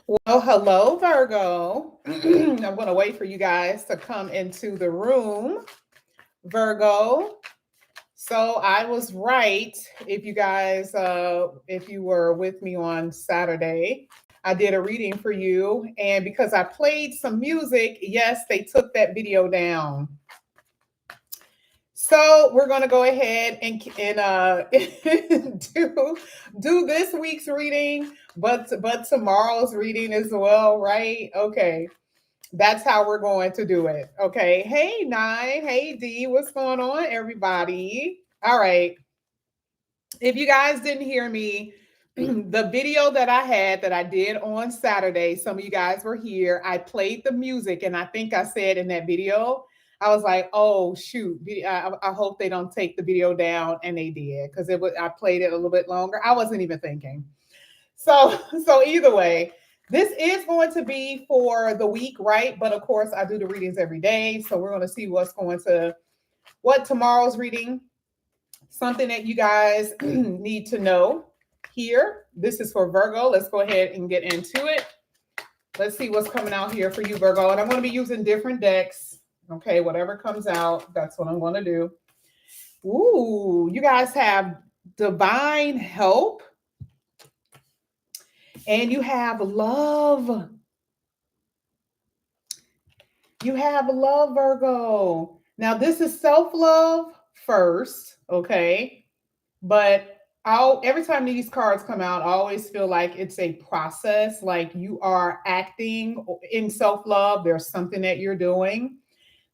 Well, hello, Virgo. I'm going to wait for you guys to come into the room, Virgo. So I was right. If you were with me on Saturday, I did a reading for you. And because I played some music, yes, they took that video down. So we're going to go ahead and do this week's reading, but tomorrow's reading as well, right? Okay, that's how we're going to do it. Okay. Hey Nine, hey D, what's going on, everybody? All right. If you guys didn't hear me, the video that I had that I did on Saturday, some of you guys were here. I played the music, and I think I said in that video, I was like, "Oh shoot! I hope they don't take the video down," and they did because it was. I played it a little bit longer. I wasn't even thinking. So, so either way, this is going to be for the week, right? But of course, I do the readings every day, so we're going to see what tomorrow's reading. Something that you guys need to know here. This is for Virgo. Let's go ahead and get into it. Let's see what's coming out here for you, Virgo. And I'm going to be using different decks. Okay, whatever comes out, that's what I'm going to do. Ooh, you guys have divine help and you have love. You have love, Virgo. Now, this is self love first, okay? But every time these cards come out, I always feel like it's a process, like you are acting in self love. There's something that you're doing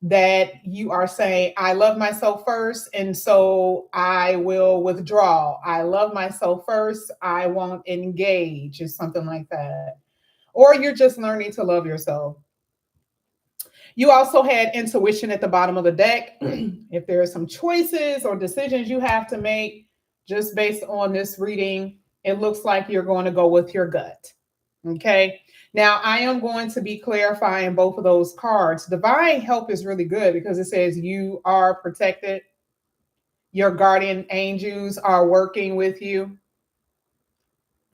that you are saying, I love myself first, and so I will withdraw. I love myself first, I won't engage, or something like that. Or you're just learning to love yourself. You also had intuition at the bottom of the deck. If there are some choices or decisions you have to make just based on this reading, it looks like you're going to go with your gut. Okay. Now, I am going to be clarifying both of those cards. Divine help is really good because it says you are protected. Your guardian angels are working with you.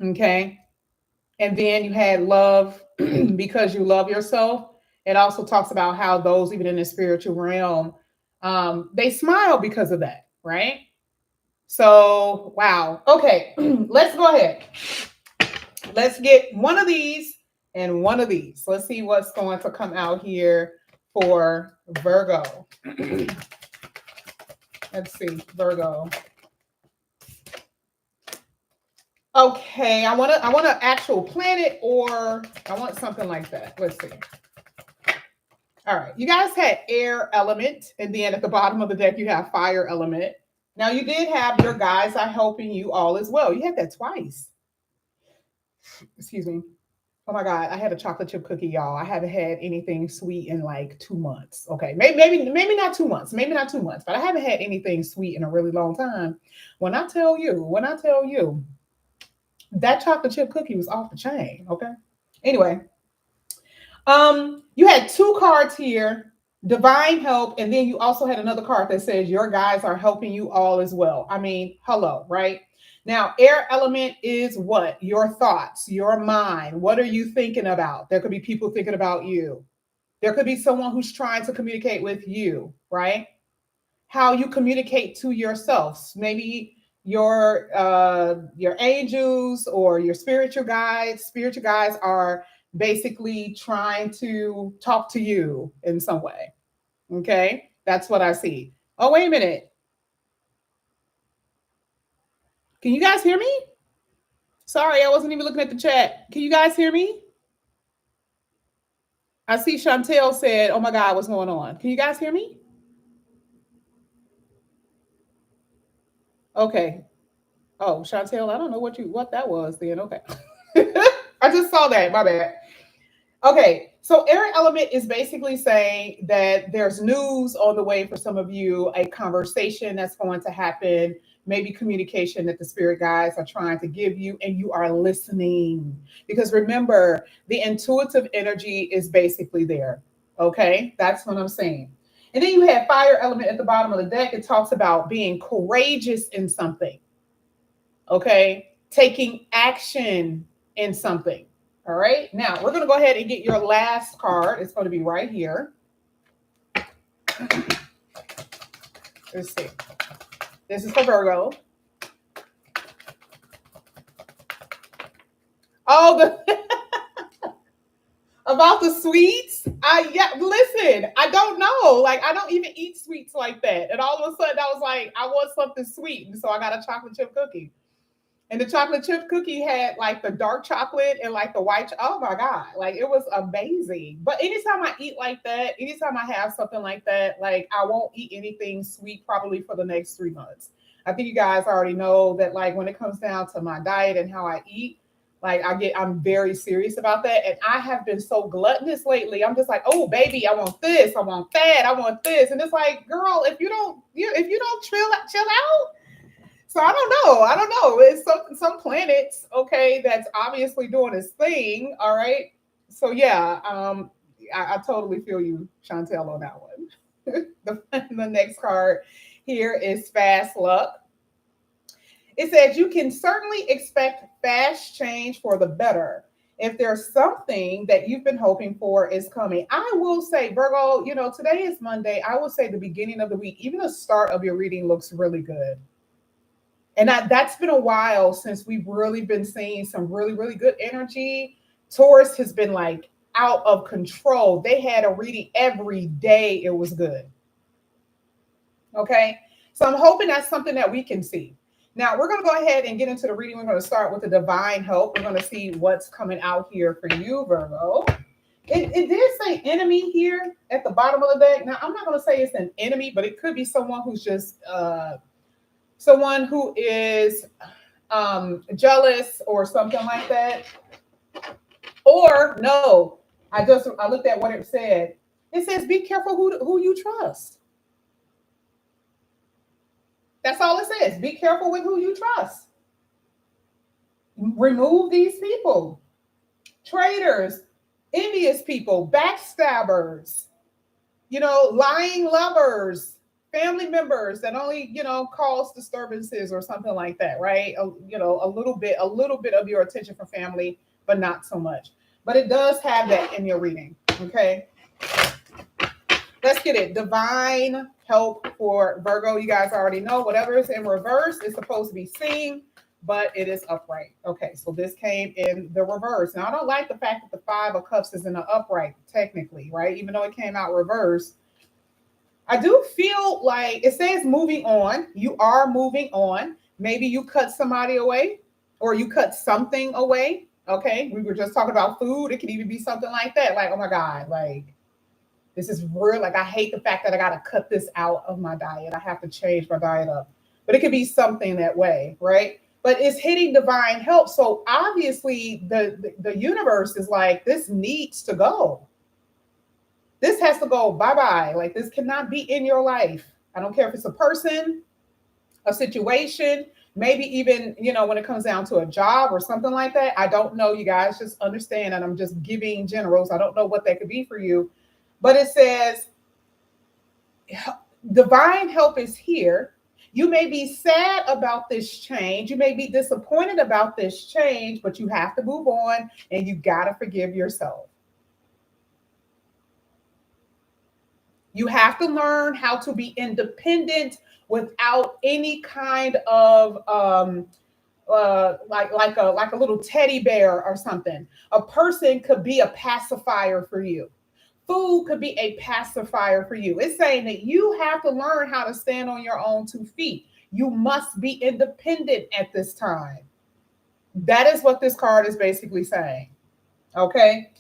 Okay. And then you had love because you love yourself. It also talks about how those, even in the spiritual realm, they smile because of that, right? So, wow. Okay, let's go ahead. Let's get one of these and one of these. Let's see what's going to come out here for Virgo. Let's see, Virgo. Okay, I want an actual planet, or I want something like that. Let's see. All right, you guys had air element, and then at the bottom of the deck you have fire element. Now you did have your guys are helping you all as well. You had that twice. Excuse me. Oh my God, I had a chocolate chip cookie, y'all. I haven't had anything sweet in like 2 months. Okay, maybe not 2 months, maybe not 2 months, but I haven't had anything sweet in a really long time. When I tell you, that chocolate chip cookie was off the chain. Okay. Anyway, you had two cards here, divine help, and then you also had another card that says your guys are helping you all as well. I mean, hello, right? Now, air element is what? Your thoughts, your mind. What are you thinking about? There could be people thinking about you. There could be someone who's trying to communicate with you, right? How you communicate to yourself. Maybe your angels or your spiritual guides. Spiritual guides are basically trying to talk to you in some way. Okay, that's what I see. Oh, wait a minute. Can you guys hear me? Sorry, I wasn't even looking at the chat. Can you guys hear me? I see Chantel said, "Oh my God, what's going on?" Can you guys hear me? Okay. Oh, Chantel, I don't know what that was then. Okay. I just saw that. My bad. Okay, so air element is basically saying that there's news on the way for some of you, a conversation that's going to happen, maybe communication that the spirit guides are trying to give you, and you are listening. Because remember, the intuitive energy is basically there. Okay, that's what I'm saying. And then you have fire element at the bottom of the deck. It talks about being courageous in something. Okay, taking action in something. All right. Now we're going to go ahead and get your last card. It's going to be right here. Let's see. This is for Virgo. Oh, about the sweets. Listen, I don't know. Like, I don't even eat sweets like that. And all of a sudden I was like, I want something sweet. And so I got a chocolate chip cookie. And the chocolate chip cookie had like the dark chocolate and like the white. Oh my God. Like, it was amazing. But anytime I eat like that, anytime I have something like that, like, I won't eat anything sweet probably for the next 3 months. I think you guys already know that, like, when it comes down to my diet and how I eat, like, I'm very serious about that. And I have been so gluttonous lately. I'm just like, oh baby, I want this, I want that, I want this. And it's like, girl, if you don't chill out. So I don't know. I don't know. It's some planets, okay, that's obviously doing its thing. All right. So yeah, I totally feel you, Chantel, on that one. The next card here is fast luck. It says you can certainly expect fast change for the better. If there's something that you've been hoping for is coming. I will say, Virgo, today is Monday. I will say the beginning of the week, even the start of your reading looks really good. And that's been a while since we've really been seeing some really, really good energy. Taurus has been like out of control. They had a reading every day. It was good. Okay. So I'm hoping that's something that we can see. Now we're going to go ahead and get into the reading. We're going to start with the divine help. We're going to see what's coming out here for you, Virgo. It did say enemy here at the bottom of the deck. Now, I'm not going to say it's an enemy, but it could be someone who's just someone who is jealous or something like that. Or no, I looked at what it said. It says be careful who you trust. That's all it says. Be careful with who you trust. Remove these people. Traitors, envious people, backstabbers, lying lovers, family members that only, cause disturbances or something like that, right? A little bit of your attention for family, but not so much. But it does have that in your reading, okay? Let's get it. Divine help for Virgo. You guys already know whatever is in reverse is supposed to be seen, but it is upright. Okay, so this came in the reverse. Now, I don't like the fact that the 5 of Cups is in the upright, technically, right? Even though it came out reverse. I do feel like it says moving on. You are moving on. Maybe you cut somebody away or you cut something away. Okay, we were just talking about food. It could even be something like that. Like, oh my God, like, this is real. Like, I hate the fact that I got to cut this out of my diet. I have to change my diet up. But it could be something that way, right? But it's hitting divine help. So obviously the universe is like, this needs to go. This has to go bye-bye. Like, this cannot be in your life. I don't care if it's a person, a situation, maybe even, when it comes down to a job or something like that. I don't know. You guys just understand. And I'm just giving generals. I don't know what that could be for you. But it says divine help is here. You may be sad about this change. You may be disappointed about this change, but you have to move on and you got to forgive yourself. You have to learn how to be independent without any kind of like a little teddy bear or something. A person could be a pacifier for you. Food could be a pacifier for you. It's saying that you have to learn how to stand on your own 2 feet. You must be independent at this time. That is what this card is basically saying. Okay.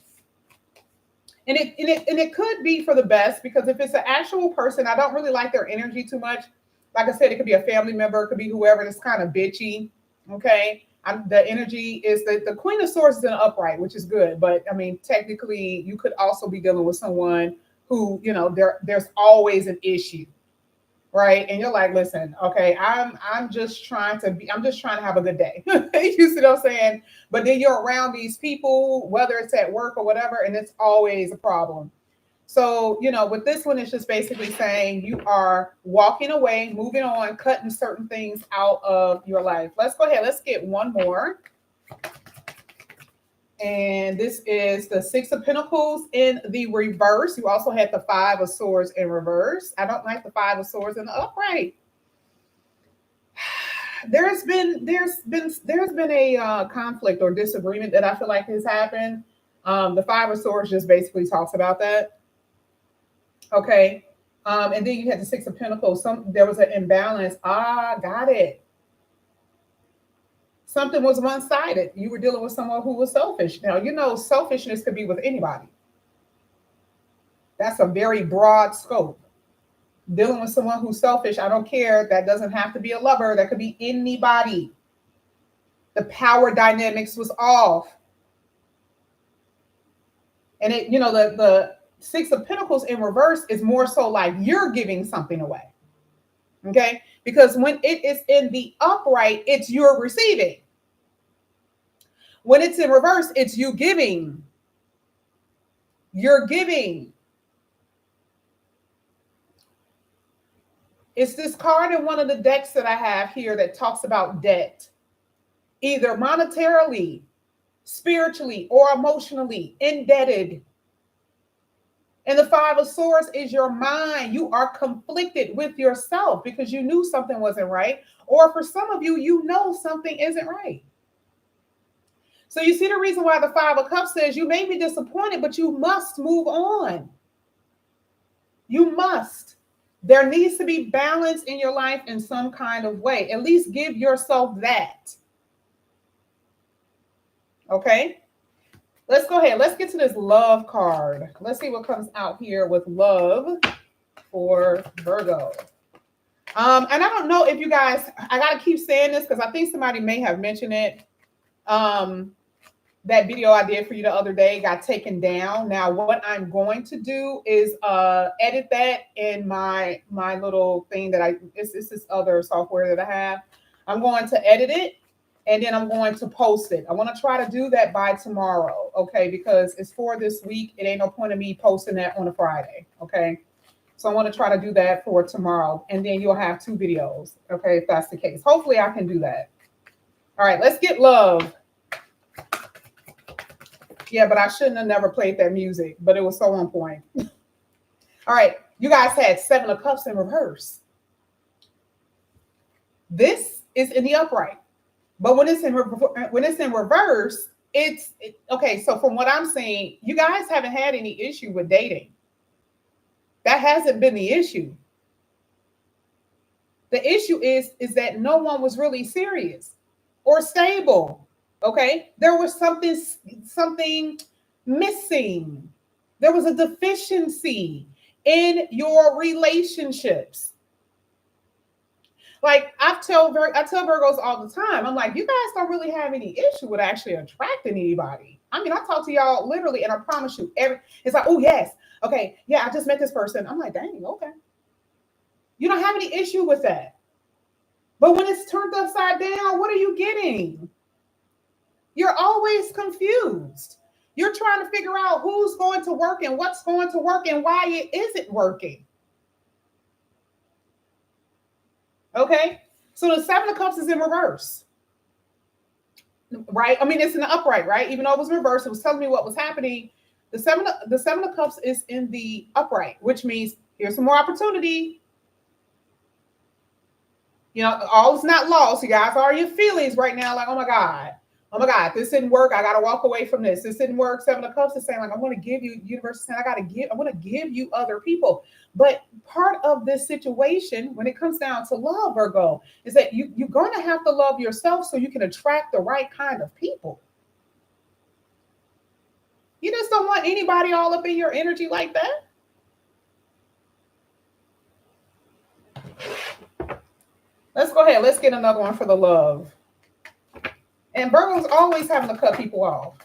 And it could be for the best, because if it's an actual person, I don't really like their energy too much. Like I said, it could be a family member, it could be whoever that's kind of bitchy. Okay. The energy is the Queen of Swords is in an upright, which is good. But I mean, technically, you could also be dealing with someone who, there's always an issue, right? And you're like, listen, okay, I'm just trying to have a good day. You see what I'm saying? But then you're around these people, whether it's at work or whatever, and it's always a problem. So, with this one, it's just basically saying you are walking away, moving on, cutting certain things out of your life. Let's go ahead. Let's get one more. And this is the Six of Pentacles in the reverse. You also had the Five of Swords in reverse. I don't like the Five of Swords in the upright. There's been a conflict or disagreement that I feel like has happened. The Five of Swords just basically talks about that. Okay. And then you had the Six of Pentacles. There was an imbalance. Got it. Something was one-sided. You were dealing with someone who was selfish. Now, you know, selfishness could be with anybody. That's a very broad scope. Dealing with someone who's selfish, I don't care. That doesn't have to be a lover. That could be anybody. The power dynamics was off. And it, you know, the Six of Pentacles in reverse is more so like you're giving something away. Okay? Because when it is in the upright, it's you're receiving. When it's in reverse, it's you giving. You're giving. It's this card in one of the decks that I have here that talks about debt, either monetarily, spiritually, or emotionally indebted. And the Five of Swords is your mind. You are conflicted with yourself because you knew something wasn't right. Or for some of you, you know something isn't right. So you see the reason why the Five of Cups says you may be disappointed, but you must move on. You must. There needs to be balance in your life in some kind of way. At least give yourself that. Okay? Let's go ahead. Let's get to this love card. Let's see what comes out here with love for Virgo. And I don't know if you guys, I got to keep saying this because I think somebody may have mentioned it. That video I did for you the other day got taken down. Now, what I'm going to do is edit that in my little thing that it's this other software that I have. I'm going to edit it. And then I'm going to post it. I want to try to do that by tomorrow, okay? Because it's for this week. It ain't no point in me posting that on a Friday, okay? So I want to try to do that for tomorrow. And then you'll have 2 videos, okay, if that's the case. Hopefully I can do that. All right, let's get love. Yeah, but I shouldn't have never played that music, but it was so on point. All right, you guys had 7 of Cups in reverse. This is in the upright. But when it's in reverse, okay. So from what I'm seeing, you guys haven't had any issue with dating. That hasn't been the issue. The issue is that no one was really serious or stable. Okay, there was something missing. There was a deficiency in your relationships. Like I tell Virgos all the time, I'm like, you guys don't really have any issue with actually attracting anybody. I mean, I talk to y'all literally, and I promise you, it's like, oh yes, okay, yeah, I just met this person. I'm like, dang, okay. You don't have any issue with that. But when it's turned upside down, what are you getting? You're always confused. You're trying to figure out who's going to work and what's going to work and why it isn't working. Okay, so the 7 of Cups is in reverse, right? I mean, it's in the upright, right? Even though it was reversed, it was telling me what was happening. The seven of Cups is in the upright, which means here's some more opportunity. You know, all is not lost. You guys are your feelings right now, like, oh my God, this didn't work. I got to walk away from this. This didn't work. 7 of Cups is saying, like, I want to give you, universe is saying, I want to give you other people. But part of this situation, when it comes down to love, Virgo, is that you're going to have to love yourself so you can attract the right kind of people. You just don't want anybody all up in your energy like that. Let's go ahead. Let's get another one for the love. And Virgo's always having to cut people off.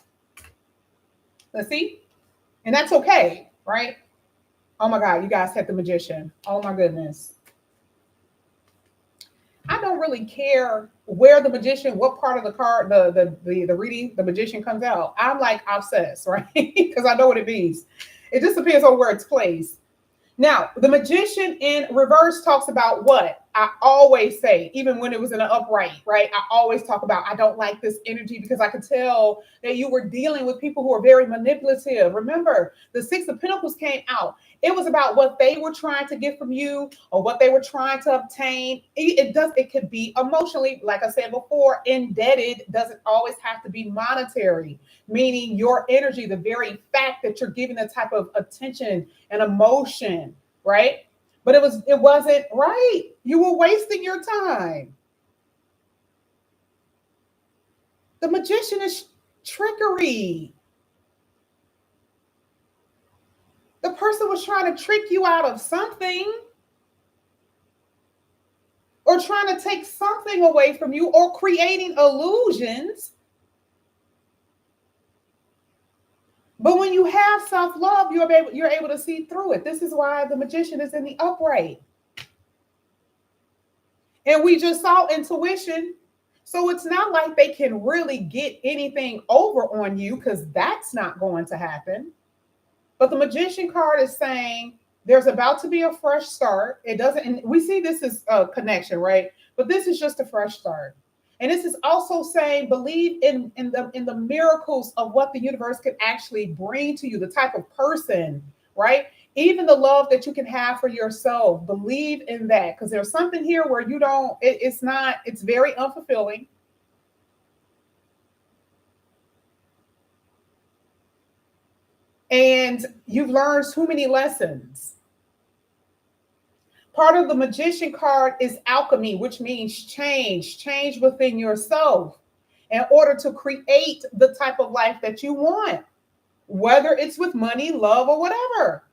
Let's see. And that's okay, right? Oh my God, you guys had the Magician. Oh my goodness. I don't really care where the Magician, what part of the card, the reading, the Magician comes out. I'm like obsessed, right? Because I know what it means. It just depends on where it's placed. Now, the Magician in reverse talks about what? I always say, even when it was in an upright, right? I always talk about, I don't like this energy because I could tell that you were dealing with people who are very manipulative. Remember, the Six of Pentacles came out. It was about what they were trying to get from you or what they were trying to obtain. It could be emotionally, like I said before, indebted doesn't always have to be monetary, meaning your energy, the very fact that you're giving the type of attention and emotion, right? But it wasn't right. You were wasting your time. The magician is trickery. The person was trying to trick you out of something or trying to take something away from you or creating illusions. But when you have self-love, you're able to see through it. This is why the magician is in the upright. And we just saw intuition. So it's not like they can really get anything over on you because that's not going to happen. But the magician card is saying there's about to be a fresh start. It doesn't, and we see this as a connection, right? But this is just a fresh start. And this is also saying believe in the miracles of what the universe can actually bring to you, the type of person, right? Even the love that you can have for yourself. Believe in that because there's something here where you don't, it's very unfulfilling. And you've learned too many lessons. Part of the magician card is alchemy, which means change within yourself in order to create the type of life that you want, whether it's with money, love, or whatever.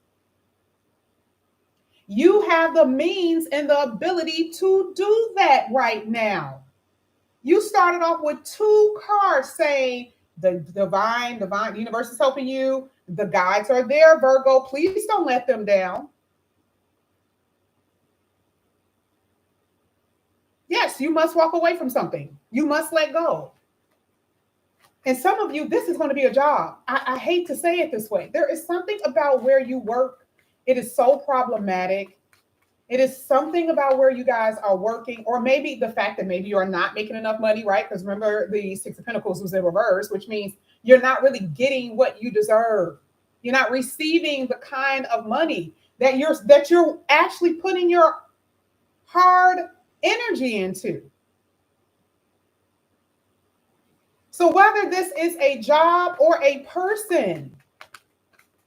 You have the means and the ability to do that right now. You started off with two cards saying the divine, the universe is helping you. The guides are there, Virgo. Please don't let them down. Yes, you must walk away from something. You must let go. And some of you, this is going to be a job. I hate to say it this way. There is something about where you work. It is so problematic. It is something about where you guys are working, or maybe the fact that maybe you're not making enough money, right? Because remember, the Six of Pentacles was in reverse, which means you're not really getting what you deserve. You're not receiving the kind of money that you're actually putting your hard energy into. So whether this is a job or a person,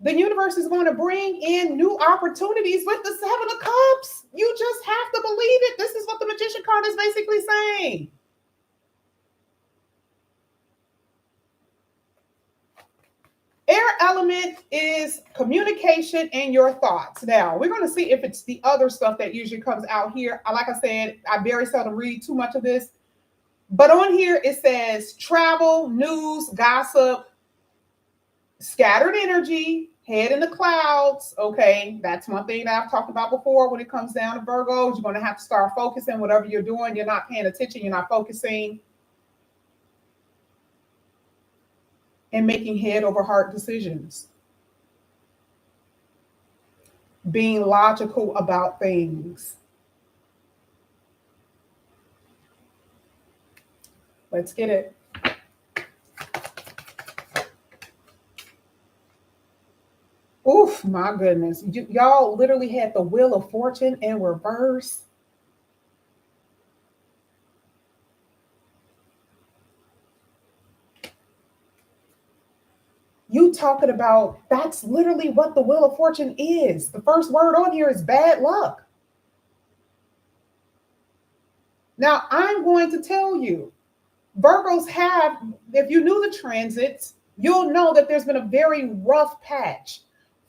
the universe is going to bring in new opportunities with the Seven of Cups. You just have to believe it. This is what the magician card is basically saying. Air element is communication and your thoughts. Now, we're going to see if it's the other stuff that usually comes out here. Like I said, I very seldom read too much of this. But on here, it says travel, news, gossip, scattered energy, head in the clouds. Okay, that's one thing that I've talked about before when it comes down to Virgos. You're going to have to start focusing. Whatever you're doing, you're not paying attention, you're not focusing. And making head over heart decisions. Being logical about things. Let's get it. Oof, my goodness. Y'all literally had the Wheel of Fortune in reverse. You talking about, that's literally what the Wheel of Fortune is. The first word on here is bad luck. Now, I'm going to tell you, Virgos have, if you knew the transits, you'll know that there's been a very rough patch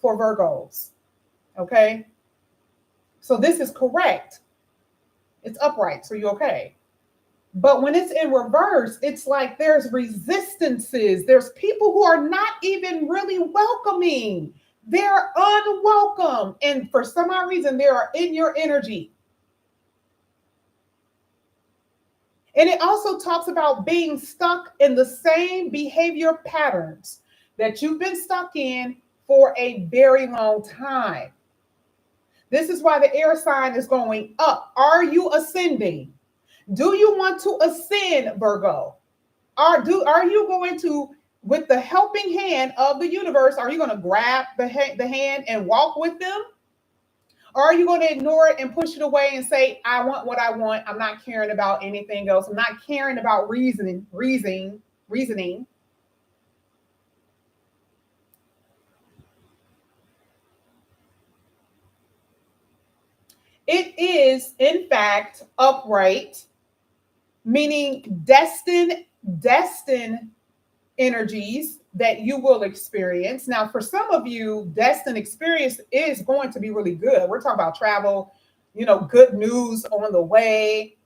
for Virgos. Okay? So this is correct. It's upright, so you're okay. But when it's in reverse, it's like there's resistances. There's people who are not even really welcoming. They're unwelcome. And for some odd reason, they are in your energy. And it also talks about being stuck in the same behavior patterns that you've been stuck in for a very long time. This is why the air sign is going up. Are you ascending? Do you want to ascend, Virgo? Are you going to, with the helping hand of the universe, are you going to grab the hand and walk with them? Or are you going to ignore it and push it away and say, I want what I want. I'm not caring about anything else. I'm not caring about reasoning. It is, in fact, upright, meaning destined energies that you will experience. Now, for some of you, destined experience is going to be really good. We're talking about travel, good news on the way,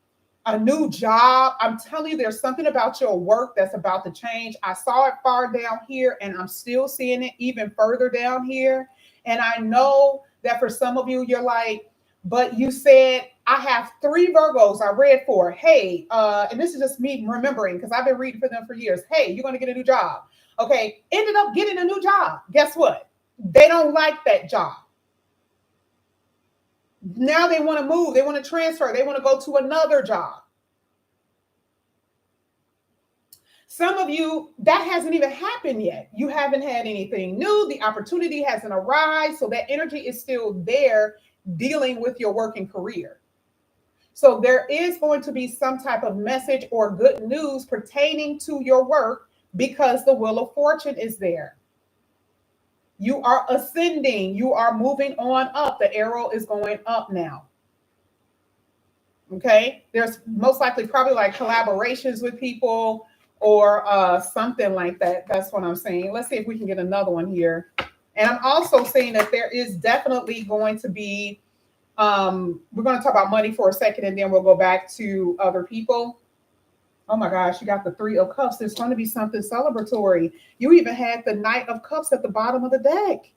a new job. I'm telling you, there's something about your work that's about to change. I saw it far down here, and I'm still seeing it even further down here. And I know that for some of you, you're like, but you said, I have 3 Virgos I read for. Hey, and this is just me remembering because I've been reading for them for years. Hey, you're going to get a new job. Okay, ended up getting a new job. Guess what? They don't like that job. Now they want to move. They want to transfer. They want to go to another job. Some of you, that hasn't even happened yet. You haven't had anything new. The opportunity hasn't arrived. So that energy is still there dealing with your working career. So there is going to be some type of message or good news pertaining to your work because the wheel of fortune is there. You are ascending. You are moving on up. The arrow is going up now. Okay. There's most likely probably like collaborations with people or something like that. That's what I'm saying. Let's see if we can get another one here. And I'm also saying that there is definitely going to be, we're going to talk about money for a second and then we'll go back to other people. Oh my gosh, you got the 3 of Cups. There's going to be something celebratory. You even had the Knight of Cups at the bottom of the deck.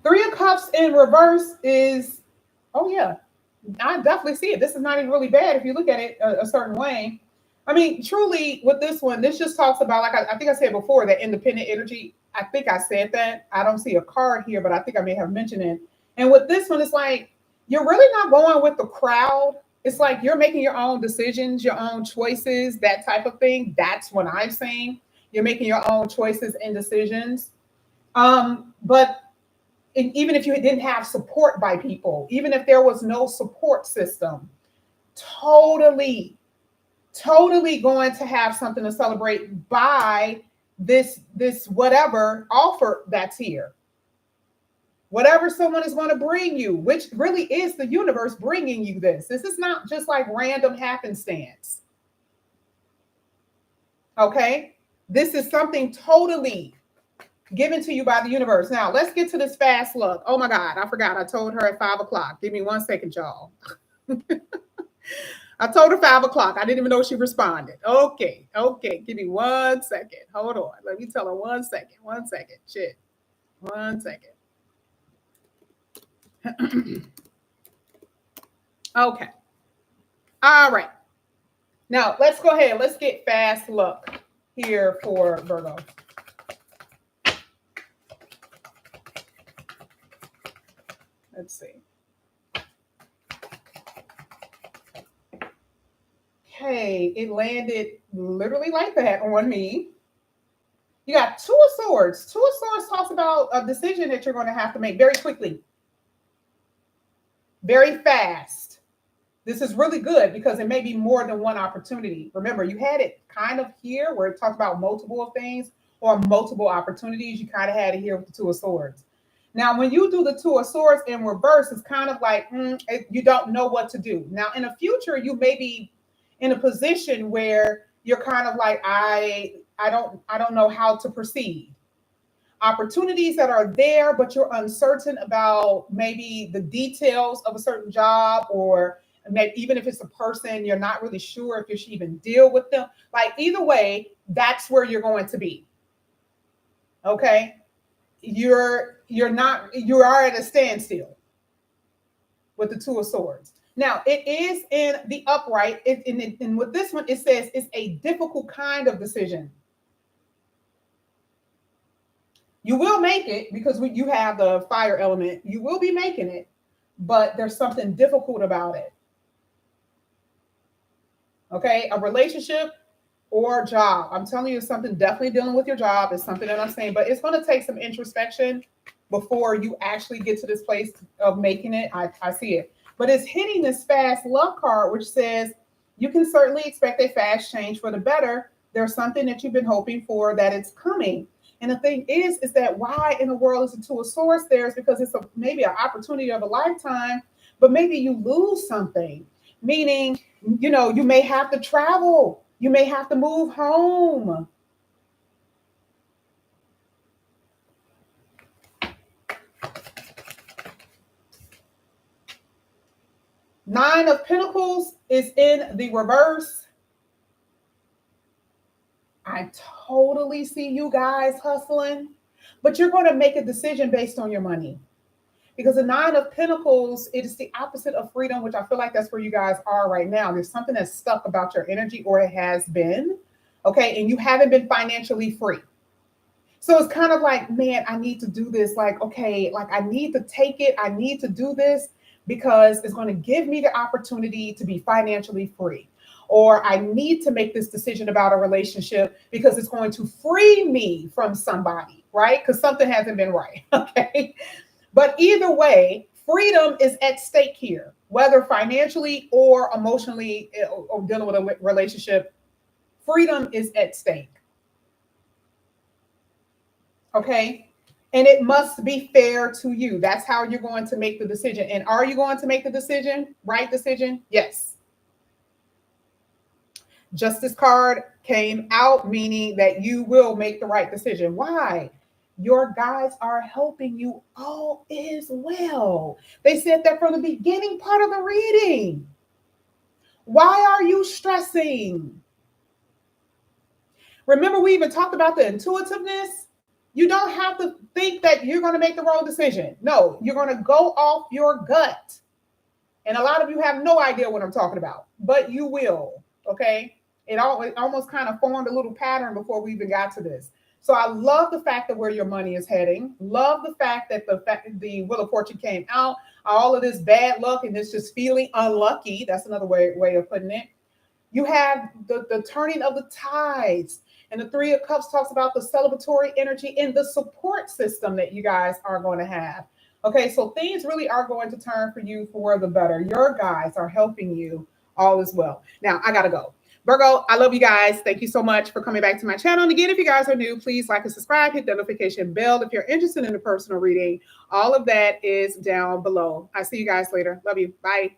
Three of Cups in reverse is, oh yeah, I definitely see it. This is not even really bad if you look at it a certain way. I mean, truly with this one, this just talks about, like I think I said before, that independent energy. I think I said that. I don't see a card here, but I think I may have mentioned it. And with this one, it's like, you're really not going with the crowd. It's like you're making your own decisions, your own choices, that type of thing. That's what I'm saying. You're making your own choices and decisions. But even if you didn't have support by people, even if there was no support system, totally going to have something to celebrate by this whatever offer that's here. Whatever someone is going to bring you, which really is the universe bringing you this. This is not just like random happenstance. Okay? This is something totally given to you by the universe. Now, let's get to this fast look. Oh my God, I forgot. I told her at 5 o'clock. Give me 1 second, y'all. I told her 5 o'clock. I didn't even know she responded. Okay. Give me 1 second. Hold on. Let me tell her 1 second. 1 second. Shit. 1 second. Okay. All right. Now let's go ahead. Let's get fast look here for Virgo. Let's see. Okay, it landed literally like that on me. You got 2 of Swords. 2 of Swords talks about a decision that you're going to have to make very quickly. Very fast. This is really good because it may be more than one opportunity. Remember, you had it kind of here where it talked about multiple things or multiple opportunities. You kind of had it here with the 2 of Swords. Now, when you do the 2 of Swords in reverse, it's kind of like you don't know what to do. Now, in the future, you may be in a position where you're kind of like, I don't know how to proceed. Opportunities that are there, but you're uncertain about maybe the details of a certain job, or maybe even if it's a person, you're not really sure if you should even deal with them. Like either way, that's where you're going to be. Okay. You are at a standstill with the 2 of Swords. Now it is in the upright. And with this one, it says it's a difficult kind of decision. You will make it because you have the fire element. You will be making it, but there's something difficult about it. Okay, a relationship or job. I'm telling you, it's something definitely dealing with your job. It's something that I'm saying, but it's going to take some introspection before you actually get to this place of making it. I see it. But it's hitting this fast love card, which says you can certainly expect a fast change for the better. There's something that you've been hoping for that it's coming. And the thing is that why in the world is it to a source there is because it's maybe an opportunity of a lifetime, but maybe you lose something. Meaning, you may have to travel. You may have to move home. Nine of Pentacles is in the reverse. I totally see you guys hustling, but you're going to make a decision based on your money. Because the Nine of Pentacles, it is the opposite of freedom, which I feel like that's where you guys are right now. There's something that's stuck about your energy, or it has been, okay? And you haven't been financially free. So it's kind of like, man, I need to do this. Like, okay, like I need to take it. I need to do this because it's going to give me the opportunity to be financially free. Or I need to make this decision about a relationship because it's going to free me from somebody, right? Because something hasn't been right, okay? But either way, freedom is at stake here, whether financially or emotionally or dealing with a relationship. Freedom is at stake. Okay. And it must be fair to you. That's how you're going to make the decision. And are you going to make the decision? Right decision? Yes. Justice card came out, meaning that you will make the right decision. Why? Your guides are helping you. All is well. They said that from the beginning part of the reading. Why are you stressing? Remember, we even talked about the intuitiveness. You don't have to think that you're going to make the wrong decision. No, you're going to go off your gut. And a lot of you have no idea what I'm talking about, but you will. Okay. It almost kind of formed a little pattern before we even got to this. So I love the fact that where your money is heading. Love the fact that the Wheel of Fortune came out. All of this bad luck and this just feeling unlucky. That's another way of putting it. You have the turning of the tides. And the Three of Cups talks about the celebratory energy and the support system that you guys are going to have. Okay, so things really are going to turn for you for the better. Your guys are helping you. All is well. Now, I got to go. Virgo, I love you guys. Thank you so much for coming back to my channel. And again, if you guys are new, please like and subscribe, hit the notification bell. If you're interested in a personal reading, all of that is down below. I see you guys later. Love you. Bye.